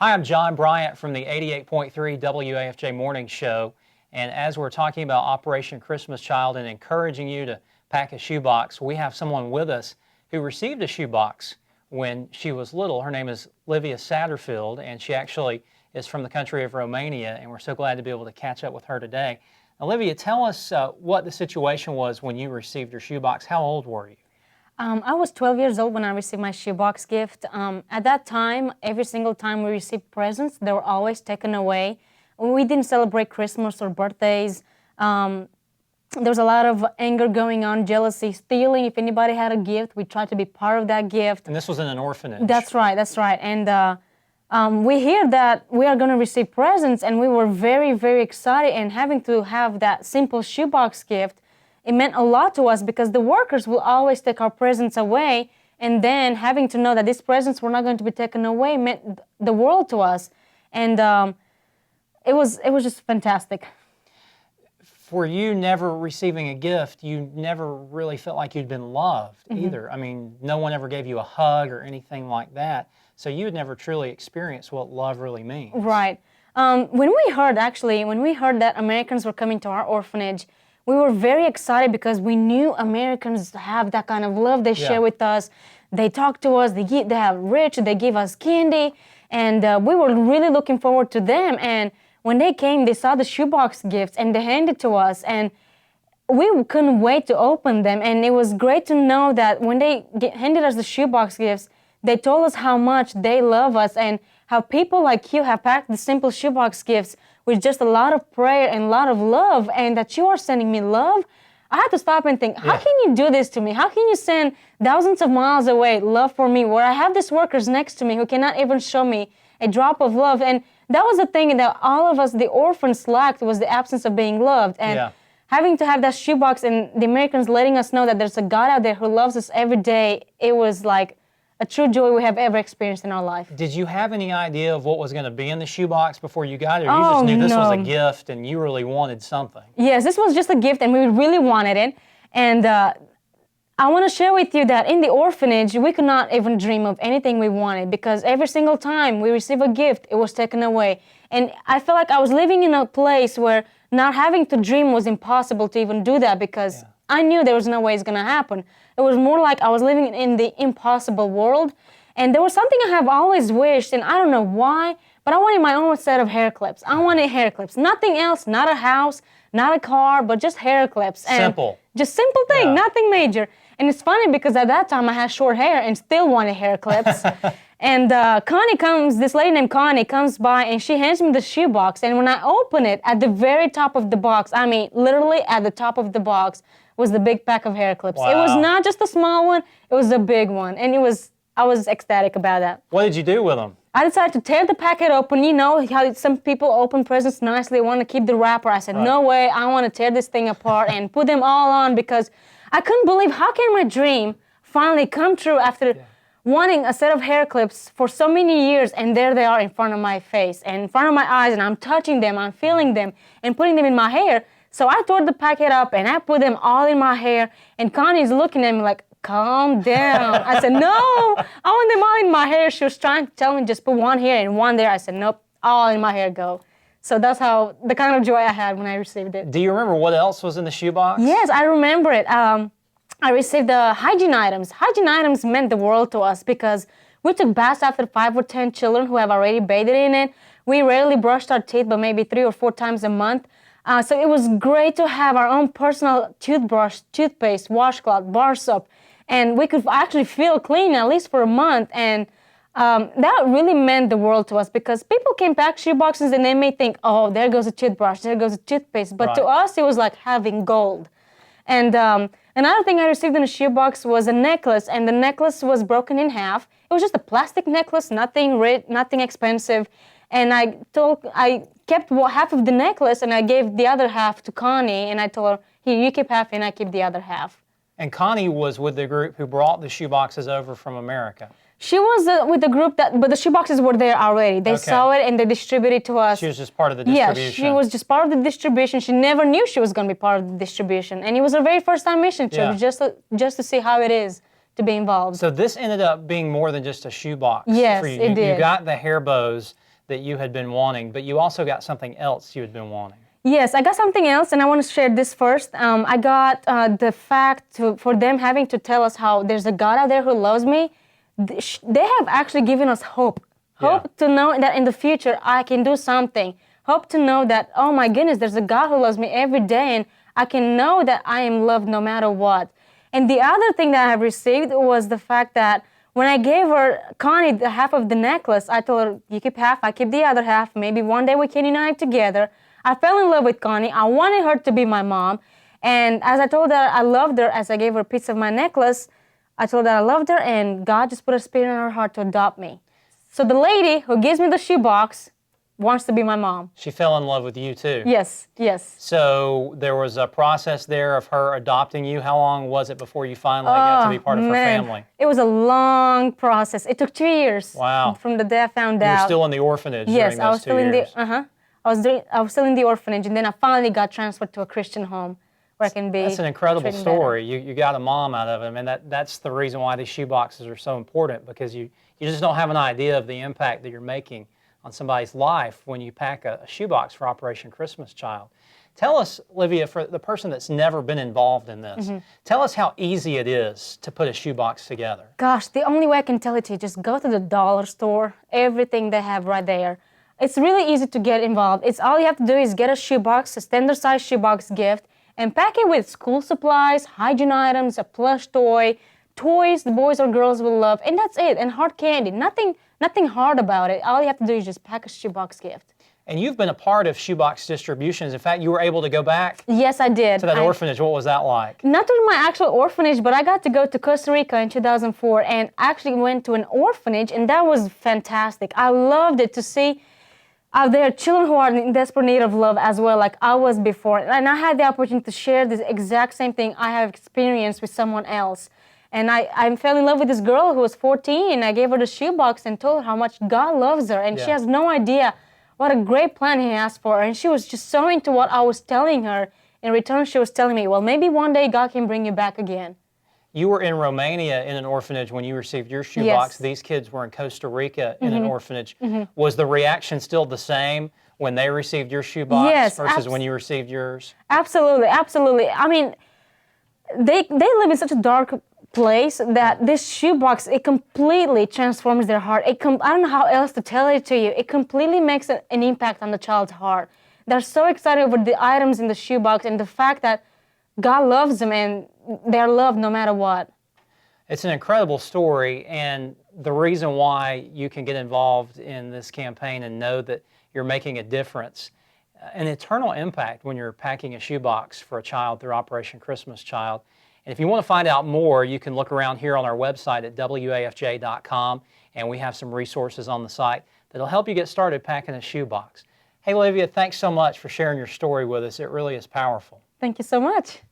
Hi, I'm John Bryant from the 88.3 WAFJ Morning Show. And as we're talking about Operation Christmas Child and encouraging you to pack a shoebox, we have someone with us who received a shoebox when she was little. Her name is Livia Satterfield, and she actually is from the country of Romania, and we're so glad to be able to catch up with her today. Olivia, tell us what the situation was when you received your shoebox. How old were you? I was 12 years old when I received my shoebox gift. At that time, every single time we received presents, they were always taken away. We didn't celebrate Christmas or birthdays. There was a lot of anger going on, jealousy, stealing. If anybody had a gift, we tried to be part of that gift. And this was in an orphanage. That's right, that's right. And we hear that we are going to receive presents, and we were very, very excited. And having to have that simple shoebox gift, it meant a lot to us because the workers will always take our presents away, and then having to know that these presents were not going to be taken away meant the world to us. And it was just fantastic. For you, never receiving a gift, you never really felt like you'd been loved either. I mean, no one ever gave you a hug or anything like that. So you had never truly experienced what love really means. Right. When we heard that Americans were coming to our orphanage, we were very excited because we knew Americans have that kind of love they share with us. They talk to us, they have rich, they give us candy, and we were really looking forward to them. And when they came, they saw the shoebox gifts and they handed to us, and we couldn't wait to open them. And it was great to know that when they handed us the shoebox gifts, they told us how much they love us and how people like you have packed the simple shoebox gifts with just a lot of prayer and a lot of love, and that you are sending me love. I had to stop and think, how can you do this to me? How can you send thousands of miles away love for me, where I have these workers next to me who cannot even show me a drop of love? And that was the thing that all of us, the orphans, lacked, was the absence of being loved. And having to have that shoebox and the Americans letting us know that there's a God out there who loves us every day, it was like a true joy we have ever experienced in our life. Did you have any idea of what was going to be in the shoebox before you got it, or you just knew this was a gift and you really wanted something? Yes, this was just a gift and we really wanted it. And I want to share with you that in the orphanage, we could not even dream of anything we wanted because every single time we received a gift, it was taken away. And I felt like I was living in a place where not having to dream was impossible to even do that because I knew there was no way it's going to happen. It was more like I was living in the impossible world. And there was something I have always wished, and I don't know why, but I wanted my own set of hair clips. I wanted hair clips. Nothing else, not a house, not a car, but just hair clips. And simple. Just simple thing, nothing major. And it's funny because at that time I had short hair and still wanted hair clips. And this lady named Connie comes by and she hands me the shoebox. And when I open it, at the very top of the box, I mean literally at the top of the box, was the big pack of hair clips. It was not just a small one, it was a big one. And I was ecstatic about that. What did you do with them? I decided to tear the packet open. You know how some people open presents nicely, want to keep the wrapper. I said, no way, I want to tear this thing apart and put them all on because I couldn't believe how can my dream finally come true after wanting a set of hair clips for so many years, and there they are in front of my face and in front of my eyes, and I'm touching them, I'm feeling them, and putting them in my hair. So I tore the packet up and I put them all in my hair, and Connie's looking at me like, calm down. I said, no, I want them all in my hair. She was trying to tell me just put one here and one there. I said, nope, all in my hair go. So that's the kind of joy I had when I received it. Do you remember what else was in the shoebox? Yes, I remember it. I received the hygiene items. Hygiene items meant the world to us because we took baths after 5 or 10 children who have already bathed in it. We rarely brushed our teeth, but maybe 3 or 4 times a month. So it was great to have our own personal toothbrush, toothpaste, washcloth, bar soap, and we could actually feel clean at least for a month. And that really meant the world to us because people can pack shoeboxes and they may think, oh, there goes a toothbrush, there goes a toothpaste. But to us, it was like having gold. And another thing I received in a shoebox was a necklace, and the necklace was broken in half. It was just a plastic necklace, nothing rich, nothing expensive. And I kept half of the necklace, and I gave the other half to Connie, and I told her, here, you keep half, and I keep the other half. And Connie was with the group who brought the shoeboxes over from America. She was with the group but the shoeboxes were there already. They saw it and they distributed to us. She was just part of the distribution. Yeah, she was just part of the distribution. She never knew she was going to be part of the distribution. And it was her very first time mission trip, just to see how it is to be involved. So this ended up being more than just a shoebox. Yes, for you. It did. You got the hair bows that you had been wanting, but you also got something else you had been wanting. Yes, I got something else, and I want to share this first. I got the fact for them having to tell us how there's a God out there who loves me. They have actually given us hope. Hope to know that in the future I can do something. Hope to know that, oh my goodness, there's a God who loves me every day, and I can know that I am loved no matter what. And the other thing that I have received was the fact that when I gave her, Connie, the half of the necklace, I told her, you keep half, I keep the other half. Maybe one day we can unite together. I fell in love with Connie. I wanted her to be my mom. And as I told her I loved her, as I gave her a piece of my necklace, I told her I loved her, and God just put a spirit in her heart to adopt me. So the lady who gives me the shoebox wants to be my mom. She fell in love with you too. Yes, yes. So there was a process there of her adopting you. How long was it before you finally got to be part of her family? It was a long process. It took 2 years. Wow. From the day I found out. You were still in the orphanage yes, during I those was 2 still years. in the I was still in the orphanage, and then I finally got transferred to a Christian home where I can be. That's an incredible treated story. You got a mom out of it, and that's the reason why these shoe boxes are so important, because you just don't have an idea of the impact that you're making on somebody's life when you pack a shoebox for Operation Christmas Child. Tell us, Livia, for the person that's never been involved in this, tell us how easy it is to put a shoebox together. Gosh, the only way I can tell it to you, just go to the dollar store, everything they have right there. It's really easy to get involved. It's all you have to do is get a shoebox, a standard size shoebox gift, and pack it with school supplies, hygiene items, a plush toy, toys the boys or girls will love, and that's it. And hard candy, nothing hard about it. All you have to do is just pack a shoebox gift. And you've been a part of shoebox distributions. In fact, you were able to go back Yes, I did. to that orphanage. What was that like? Not to my actual orphanage, but I got to go to Costa Rica in 2004 and actually went to an orphanage, and that was fantastic. I loved it to see there are children who are in desperate need of love as well, like I was before. And I had the opportunity to share this exact same thing I have experienced with someone else. And I fell in love with this girl who was 14. I gave her the shoebox and told her how much God loves her. And she has no idea what a great plan He has for her. And she was just so into what I was telling her. In return, she was telling me, well, maybe one day God can bring you back again. You were in Romania in an orphanage when you received your shoebox. Yes. These kids were in Costa Rica in an orphanage. Was the reaction still the same when they received your shoebox versus when you received yours? Absolutely, absolutely. I mean, they live in such a dark place that this shoebox, it completely transforms their heart. I don't know how else to tell it to you. It completely makes an impact on the child's heart. They're so excited over the items in the shoebox and the fact that God loves them and they're loved no matter what. It's an incredible story, and the reason why you can get involved in this campaign and know that you're making a difference, an eternal impact when you're packing a shoebox for a child through Operation Christmas Child. And if you want to find out more, you can look around here on our website at WAFJ.com, and we have some resources on the site that'll help you get started packing a shoebox. Hey, Livia, thanks so much for sharing your story with us. It really is powerful. Thank you so much.